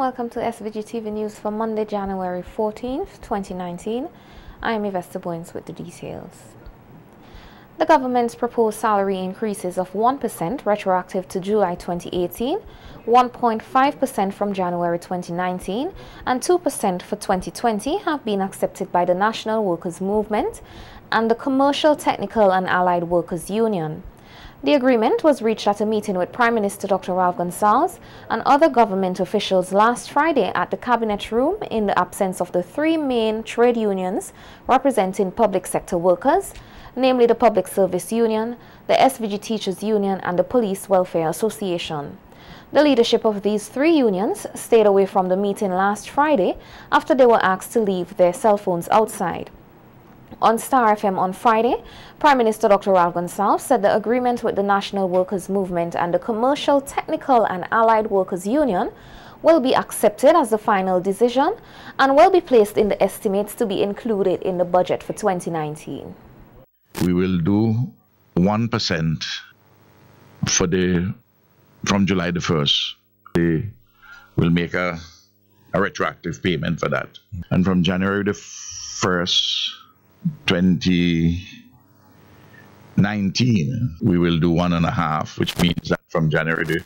welcome to SVG-TV News for Monday, January 14th, 2019. I am Yvette Boynes with the details. The government's proposed salary increases of 1% retroactive to July 2018, 1.5% from January 2019, and 2% for 2020 have been accepted by the National Workers' Movement and the Commercial, Technical and Allied Workers Union. The agreement was reached at a meeting with Prime Minister Dr. Ralph Gonsalves and other government officials last Friday at the Cabinet Room in the absence of the three main trade unions representing public sector workers, namely the Public Service Union, the SVG Teachers Union and the Police Welfare Association. The leadership of these three unions stayed away from the meeting last Friday after they were asked to leave their cell phones outside. On Star FM on Friday, Prime Minister Dr. Ralph Gonsalves said the agreement with the National Workers' Movement and the Commercial, Technical and Allied Workers Union will be accepted as the final decision and will be placed in the estimates to be included in the budget for 2019. We will do 1% from July the 1st. They will make a retroactive payment for that. And from January the 1st, 2019, we will do 1.5%, which means that from January the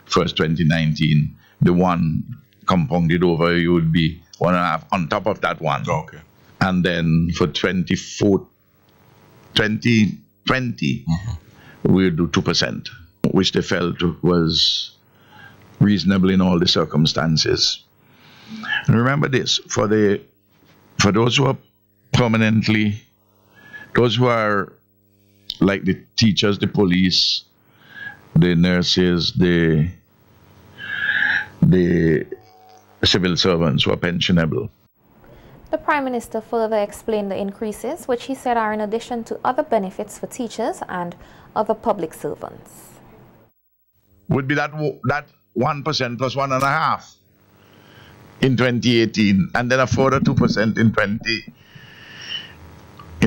1st, 2019, the one compounded over, you would be 1.5% on top of that one. Okay. And then for 2020, we'll do 2%, which they felt was reasonable in all the circumstances. And remember this, for those who are permanently, those who are like the teachers, the police, the nurses, the civil servants who are pensionable. The Prime Minister further explained the increases, which he said are in addition to other benefits for teachers and other public servants. Would be that 1% plus 1.5% in 2018, and then a further 2% in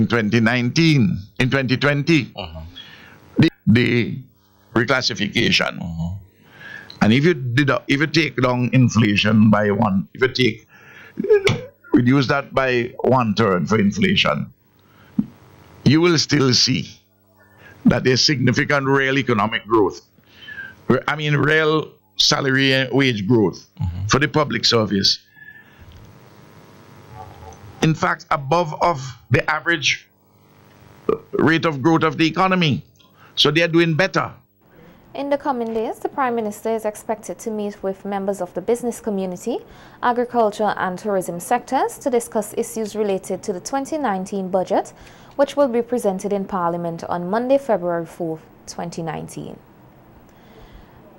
2019, in 2020, the reclassification. And if you take down inflation by reduce that by 1/3 for inflation, you will still see that there's significant real economic growth. I mean, real salary and wage growth for the public service. In fact, above of the average rate of growth of the economy. So they are doing better. In the coming days, the Prime Minister is expected to meet with members of the business community, agriculture and tourism sectors to discuss issues related to the 2019 budget, which will be presented in Parliament on Monday, February 4th, 2019.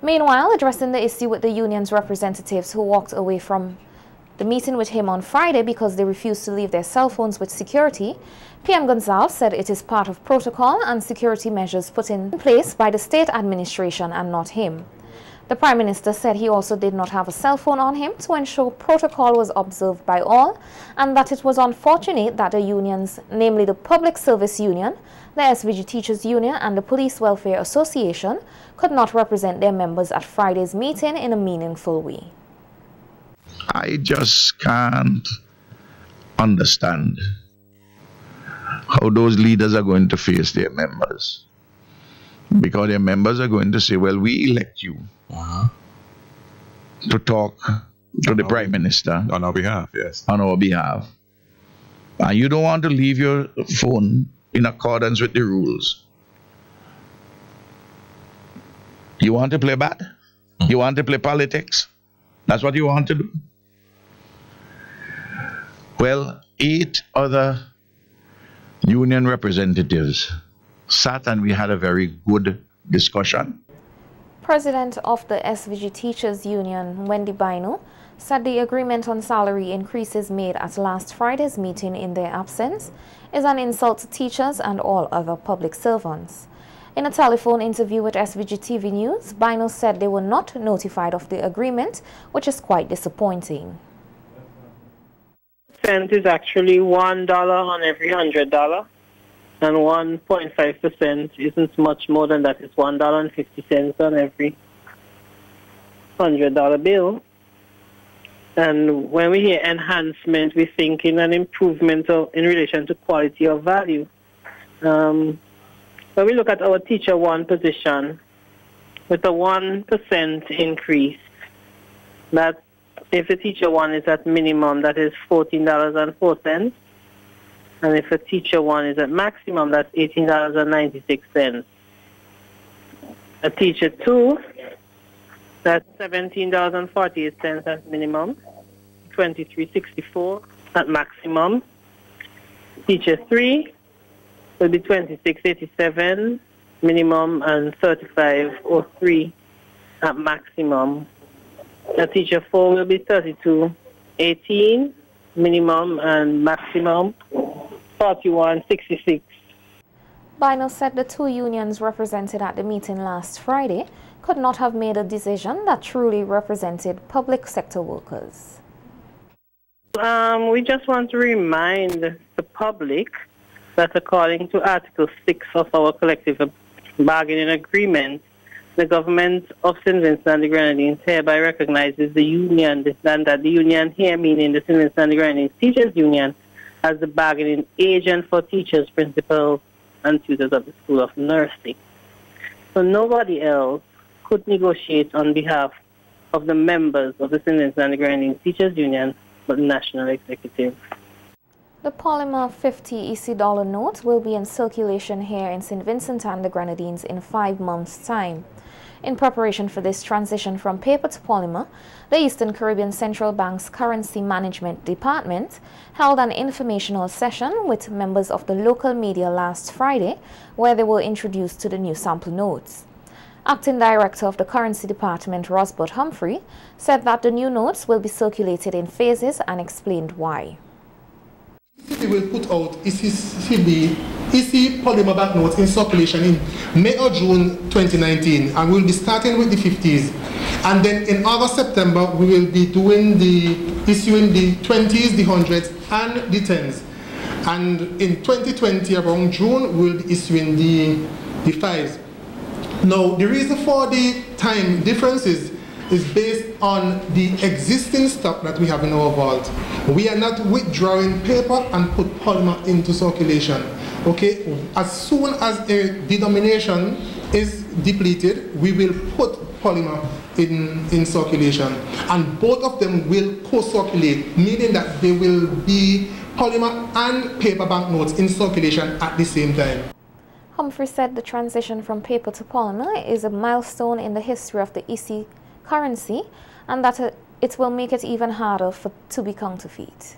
Meanwhile, addressing the issue with the union's representatives who walked away from the meeting with him on Friday because they refused to leave their cell phones with security, PM Gonsalves said it is part of protocol and security measures put in place by the state administration and not him. The Prime Minister said he also did not have a cell phone on him to ensure protocol was observed by all, and that it was unfortunate that the unions, namely the Public Service Union, the SVG Teachers Union and the Police Welfare Association, could not represent their members at Friday's meeting in a meaningful way. I just can't understand how those leaders are going to face their members. Because their members are going to say, well, we elect you to talk to the Prime Minister. On our behalf, yes. On our behalf. And you don't want to leave your phone in accordance with the rules. You want to play bad? You want to play politics? That's what you want to do? Well, 8 other union representatives sat and we had a very good discussion. President of the SVG Teachers Union, Wendy Bino, said the agreement on salary increases made at last Friday's meeting in their absence is an insult to teachers and all other public servants. In a telephone interview with SVG-TV News, Bino said they were not notified of the agreement, which is quite disappointing. Cent is actually $1 on every $100, and 1.5% isn't much more than that. It's $1.50 on every $100 bill. And when we hear enhancement, we think in an improvement in relation to quality or value. When we look at our teacher one position, with a 1% increase, that if a teacher one is at minimum, that is $14.04. And if a teacher one is at maximum, that's $18.96. A teacher two, that's $17.48 at minimum, $23.64 at maximum. Teacher three will be $26.87 minimum and $35.03 at maximum. A teacher four will be $32.18 minimum and maximum $41.66. Bino said the two unions represented at the meeting last Friday could not have made a decision that truly represented public sector workers. We just want to remind the public that according to Article 6 of our collective bargaining agreement, the government of St. Vincent and the Grenadines hereby recognizes the union, and that the union here, meaning the St. Vincent and the Grenadines Teachers Union, as the bargaining agent for teachers, principals, and tutors of the School of Nursing. So nobody else could negotiate on behalf of the members of the St. Vincent and the Grenadines Teachers Union, but the National Executive. The polymer 50 EC dollar note will be in circulation here in St. Vincent and the Grenadines in 5 months' time. In preparation for this transition from paper to polymer, the Eastern Caribbean Central Bank's Currency Management Department held an informational session with members of the local media last Friday, where they were introduced to the new sample notes. Acting Director of the Currency Department, Rosbert Humphrey, said that the new notes will be circulated in phases and explained why. We will put out EC polymer banknotes in circulation in May or June 2019, and we'll be starting with the 50s. And then in August, September, we will be issuing the 20s, the 100s, and the 10s. And in 2020, around June, we'll be issuing the 5s. Now, the reason for the time differences is based on the existing stock that we have in our vault. We are not withdrawing paper and put polymer into circulation. Okay, as soon as a denomination is depleted, we will put polymer in circulation, and both of them will co-circulate, meaning that there will be polymer and paper banknotes in circulation at the same time. Humphrey said the transition from paper to polymer is a milestone in the history of the EC currency, and that it will make it even harder to be counterfeit.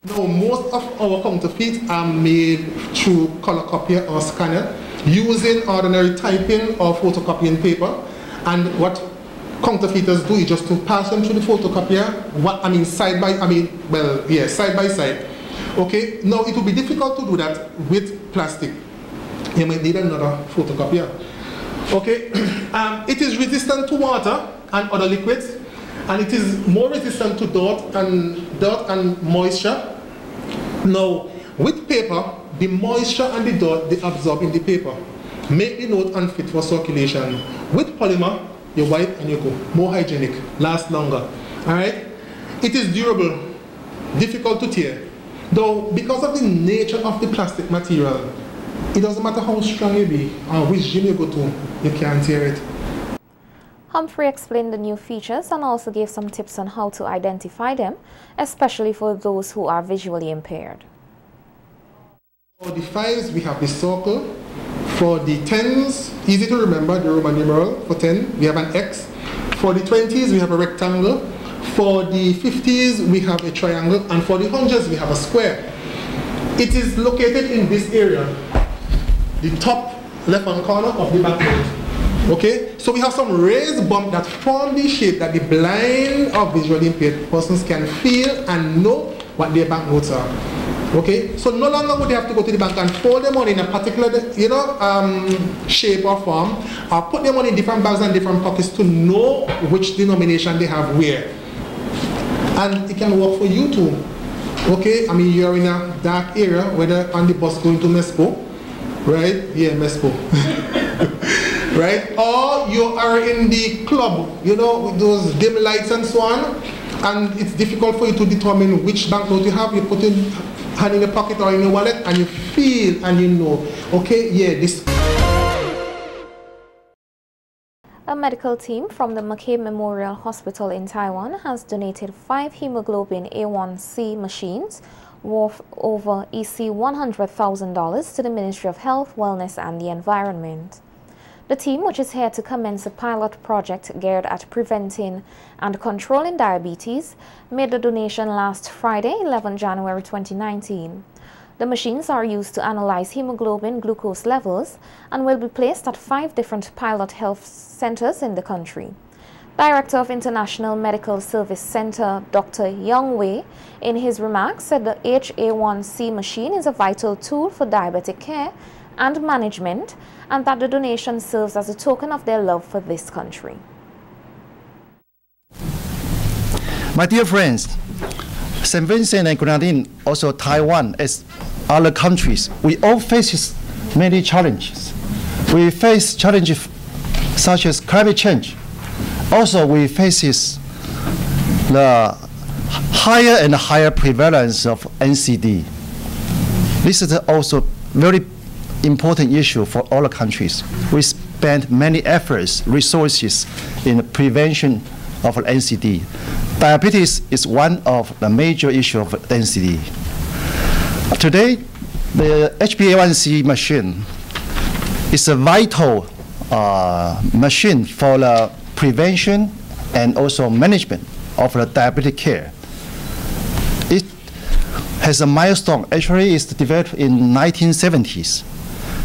Now, most of our counterfeits are made through color copier or scanner using ordinary typing or photocopying paper, and what counterfeiters do is just to pass them through the photocopier, side by side. Okay, now it will be difficult to do that with plastic. You might need another photocopier. Okay, it is resistant to water and other liquids, and it is more resistant to dirt and moisture. Now, with paper, the moisture and the dirt, they absorb in the paper, make the note unfit for circulation. With polymer, you wipe and you go. More hygienic, lasts longer. All right? It is durable, difficult to tear. Though, because of the nature of the plastic material, it doesn't matter how strong you be or which gym you go to, you can't tear it. Humphrey explained the new features and also gave some tips on how to identify them, especially for those who are visually impaired. For the 5s, we have the circle. For the 10s, easy to remember, the Roman numeral. For 10, we have an X. For the 20s, we have a rectangle. For the 50s, we have a triangle. And for the 100s, we have a square. It is located in this area, the top left-hand corner of the banknote. Okay, so we have some raised bump that form the shape that the blind or visually impaired persons can feel and know what their banknotes are. Okay, so no longer would they have to go to the bank and fold them on in a particular, shape or form, or put them on in different bags and different pockets to know which denomination they have where. And it can work for you too. Okay, you're in a dark area, whether on the bus going to Mespo, right? Yeah, Mespo. Right? Or you are in the club, with those dim lights and so on, and it's difficult for you to determine which banknote you have. You put it hand in your pocket or in your wallet, and you feel and you know, okay, yeah, this. A medical team from the McCabe Memorial Hospital in Taiwan has donated 5 hemoglobin A1C machines worth over EC $100,000 to the Ministry of Health, Wellness and the Environment. The team, which is here to commence a pilot project geared at preventing and controlling diabetes, made the donation last Friday, 11 January 2019. The machines are used to analyze hemoglobin glucose levels and will be placed at 5 different pilot health centers in the country. Director of International Medical Service Center, Dr. Young Wei, in his remarks said the HA1C machine is a vital tool for diabetic care and management, and that the donation serves as a token of their love for this country. My dear friends, St. Vincent and Grenadines, also Taiwan, as other countries, we all face many challenges. We face challenges such as climate change. Also, we face the higher and higher prevalence of NCD. This is also very important issue for all countries. We spend many efforts, resources in prevention of NCD. Diabetes is one of the major issues of NCD. Today, the HbA1c machine is a vital machine for the prevention and also management of the diabetic care. It has a milestone. Actually, it's developed in 1970s.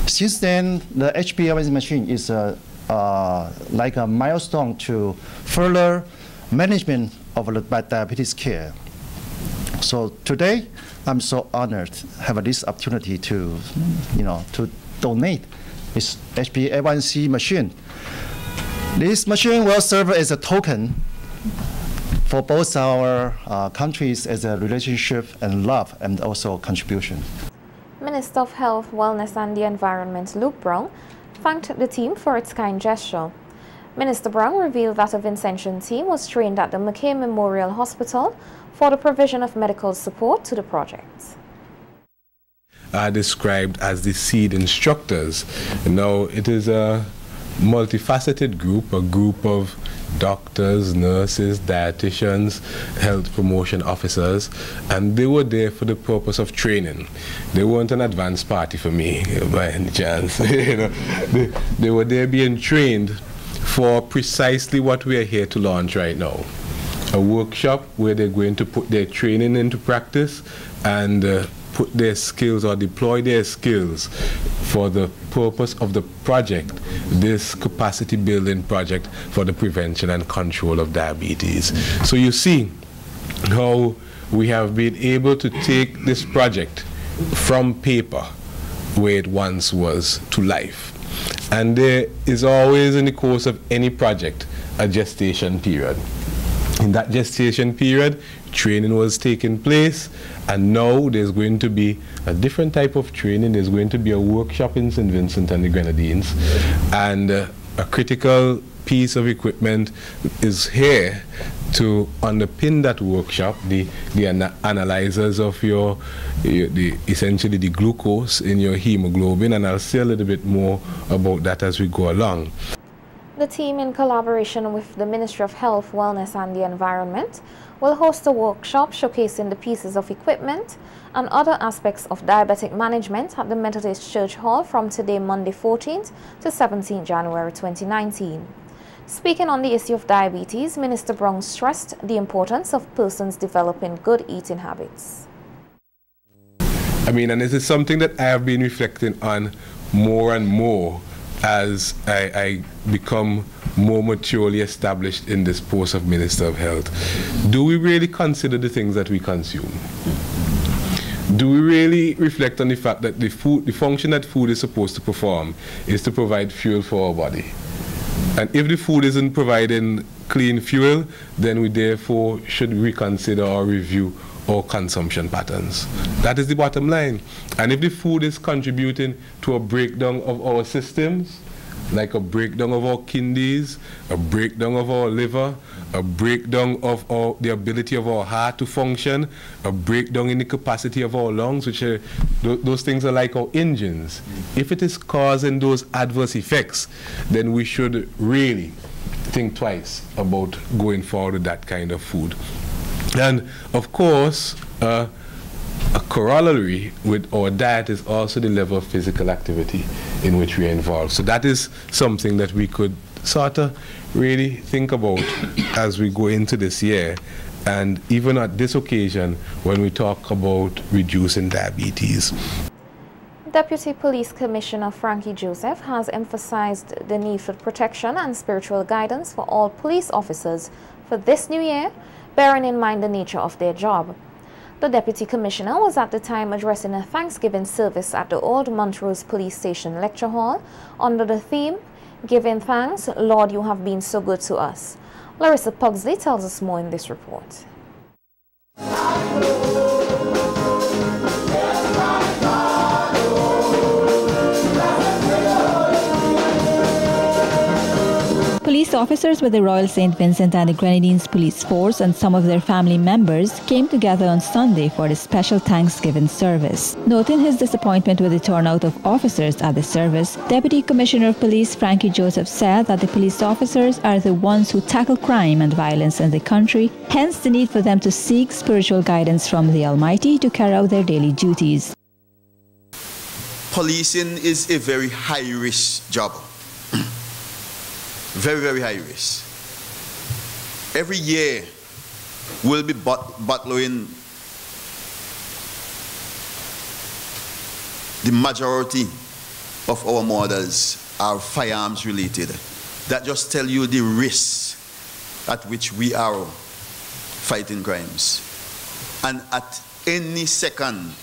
Since then, the HbA1c machine is like a milestone to further management of the diabetes care. So today, I'm so honored to have this opportunity to, to donate this HbA1c machine. This machine will serve as a token for both our countries as a relationship and love and also contribution. Minister of Health, Wellness and the Environment, Luke Brown, thanked the team for its kind gesture. Minister Brown revealed that a Vincentian team was trained at the McCabe Memorial Hospital for the provision of medical support to the project. Are described as the seed instructors. Now, it is a multifaceted group, a group of doctors, nurses, dietitians, health promotion officers, and they were there for the purpose of training. They weren't an advance party for me, by any chance. They were there being trained for precisely what we are here to launch right now. A workshop where they're going to put their training into practice and put their skills or deploy their skills for the purpose of the project, this capacity building project for the prevention and control of diabetes. So you see how we have been able to take this project from paper, where it once was, to life. And there is always, in the course of any project, a gestation period. In that gestation period, training was taking place, and now there's going to be a different type of training. There's going to be a workshop in St. Vincent and the Grenadines, and a critical piece of equipment is here to underpin that workshop, the analyzers of essentially the glucose in your hemoglobin, and I'll say a little bit more about that as we go along. The team, in collaboration with the Ministry of Health, Wellness and the Environment, will host a workshop showcasing the pieces of equipment and other aspects of diabetic management at the Methodist Church Hall from today, Monday 14th to 17th January 2019. Speaking on the issue of diabetes, Minister Brown stressed the importance of persons developing good eating habits. I mean, and this is something that I have been reflecting on more and more as I become more maturely established in this post of Minister of Health. Do we really consider the things that we consume? Do we really reflect on the fact that the function that food is supposed to perform is to provide fuel for our body? And if the food isn't providing clean fuel, then we therefore should reconsider or review our consumption patterns. That is the bottom line. And if the food is contributing to a breakdown of our systems, like a breakdown of our kidneys, a breakdown of our liver, a breakdown of the ability of our heart to function, a breakdown in the capacity of our lungs, which are, those things are like our engines. If it is causing those adverse effects, then we should really think twice about going forward with that kind of food. And of course, a corollary with our diet is also the level of physical activity in which we are involved. So that is something that we could sort of really think about as we go into this year, and even at this occasion when we talk about reducing diabetes. Deputy Police Commissioner Frankie Joseph has emphasized the need for protection and spiritual guidance for all police officers for this new year, bearing in mind the nature of their job. The Deputy Commissioner was at the time addressing a Thanksgiving service at the Old Montrose Police Station Lecture Hall under the theme, "Giving Thanks, Lord, You Have Been So Good to Us." Larissa Pugsley tells us more in this report. Police officers with the Royal St. Vincent and the Grenadines Police Force and some of their family members came together on Sunday for a special Thanksgiving service. Noting his disappointment with the turnout of officers at the service, Deputy Commissioner of Police Frankie Joseph said that the police officers are the ones who tackle crime and violence in the country, hence the need for them to seek spiritual guidance from the Almighty to carry out their daily duties. Policing is a very high-risk job. Very, very high risk. Every year we'll be battling the majority of our murders are firearms related. That just tells you the risks at which we are fighting crimes. And at any second,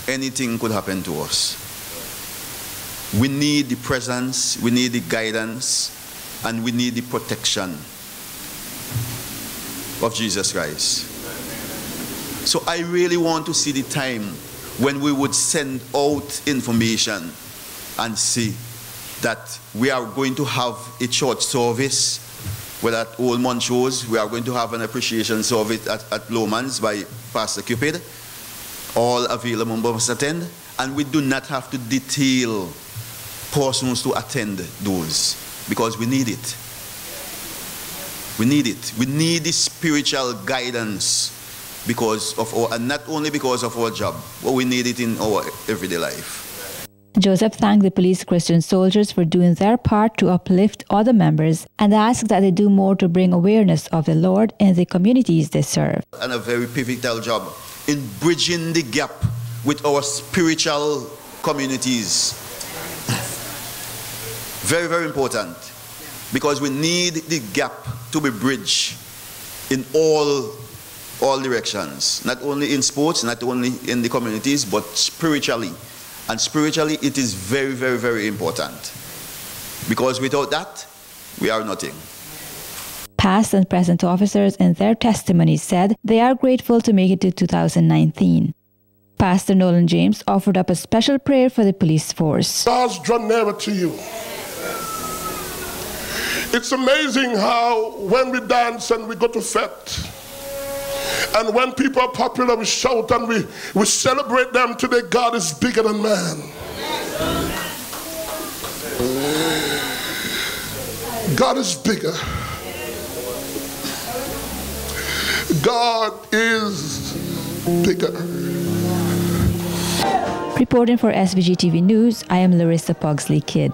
anything could happen to us. We need the presence, we need the guidance, and we need the protection of Jesus Christ. So I really want to see the time when we would send out information and see that we are going to have a church service, whether at Old Montrose, we are going to have an appreciation service at Lomans by Pastor Cupid. All available members attend, and we do not have to detail persons to attend those. Because we need it. We need it. We need the spiritual guidance because of our, and not only because of our job, but we need it in our everyday life. Joseph thanked the police Christian soldiers for doing their part to uplift other members and asked that they do more to bring awareness of the Lord in the communities they serve. And a very pivotal job in bridging the gap with our spiritual communities. Very, very important, because we need the gap to be bridged in all directions, not only in sports, not only in the communities, but spiritually. And spiritually, it is very, very, very important, because without that, we are nothing. Past and present officers in their testimonies said they are grateful to make it to 2019. Pastor Nolan James offered up a special prayer for the police force. God's drawn nearer to you. It's amazing how when we dance and we go to fete, and when people are popular, we shout and we celebrate them today. God is bigger than man. God is bigger. God is bigger. Reporting for SVG-TV News, I am Larissa Pugsley Kidd.